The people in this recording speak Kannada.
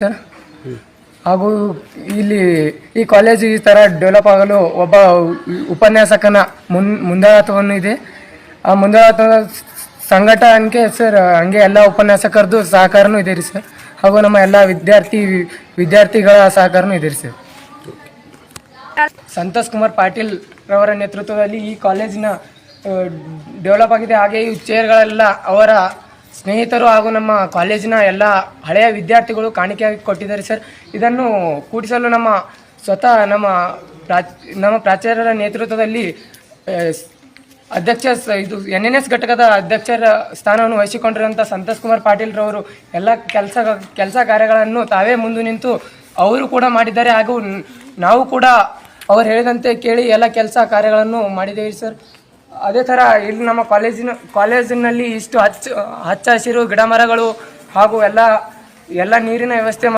ಸರ್ ಹಾಗೂ ಇಲ್ಲಿ ಈ ಕಾಲೇಜು ಈ ಥರ ಡೆವಲಪ್ ಆಗಲು ಒಬ್ಬ ಉಪನ್ಯಾಸಕನ ಮುಂದಾಳತ್ವವನ್ನು ಇದೆ. ಆ ಮುಂದಾಳತ್ವದ ಸಂಘಟನೆಗೆ ಸರ್ ಹಂಗೆ ಎಲ್ಲ ಉಪನ್ಯಾಸಕರದ್ದು ಸಹಕಾರನೂ ಇದೆ ರೀ ಸರ್. ಹಾಗೂ ನಮ್ಮ ಎಲ್ಲ ವಿದ್ಯಾರ್ಥಿಗಳ ಸಹಕಾರನೂ ಇದೆ ರೀ ಸರ್. ಸಂತೋಷ್ ಕುಮಾರ್ ಪಾಟೀಲ್ ರವರ ನೇತೃತ್ವದಲ್ಲಿ ಈ ಕಾಲೇಜಿನ ಡೆವಲಪ್ ಆಗಿದೆ. ಹಾಗೆ ಈ ಚೇರ್ಗಳೆಲ್ಲ ಅವರ ಸ್ನೇಹಿತರು ಹಾಗೂ ನಮ್ಮ ಕಾಲೇಜಿನ ಎಲ್ಲ ಹಳೆಯ ವಿದ್ಯಾರ್ಥಿಗಳು ಕಾಣಿಕೆಯಾಗಿ ಕೊಟ್ಟಿದ್ದಾರೆ ಸರ್. ಇದನ್ನು ಕೂಡಿಸಲು ಸ್ವತಃ ನಮ್ಮ ಪ್ರಾಚಾರ್ಯರ ನೇತೃತ್ವದಲ್ಲಿ ಅಧ್ಯಕ್ಷ ಇದು NNS ಘಟಕದ ಅಧ್ಯಕ್ಷರ ಸ್ಥಾನವನ್ನು ವಹಿಸಿಕೊಂಡಿರುವಂಥ ಸಂತೋಷ್ ಕುಮಾರ್ ಪಾಟೀಲ್ ರವರು ಎಲ್ಲ ಕೆಲಸ ಕಾರ್ಯಗಳನ್ನು ತಾವೇ ಮುಂದೆ ನಿಂತು ಅವರು ಕೂಡ ಮಾಡಿದ್ದಾರೆ. ಹಾಗೂ ನಾವು ಕೂಡ ಅವ್ರು ಹೇಳಿದಂತೆ ಕೇಳಿ ಎಲ್ಲ ಕೆಲಸ ಕಾರ್ಯಗಳನ್ನು ಮಾಡಿದ್ದೇವೆ ಸರ್. ಅದೇ ಥರ ಇಲ್ಲಿ ನಮ್ಮ ಕಾಲೇಜಿನಲ್ಲಿ ಇಷ್ಟು ಹಚ್ಚ ಹಸಿರು ಗಿಡ ಮರಗಳು ಹಾಗೂ ಎಲ್ಲ ನೀರಿನ ವ್ಯವಸ್ಥೆ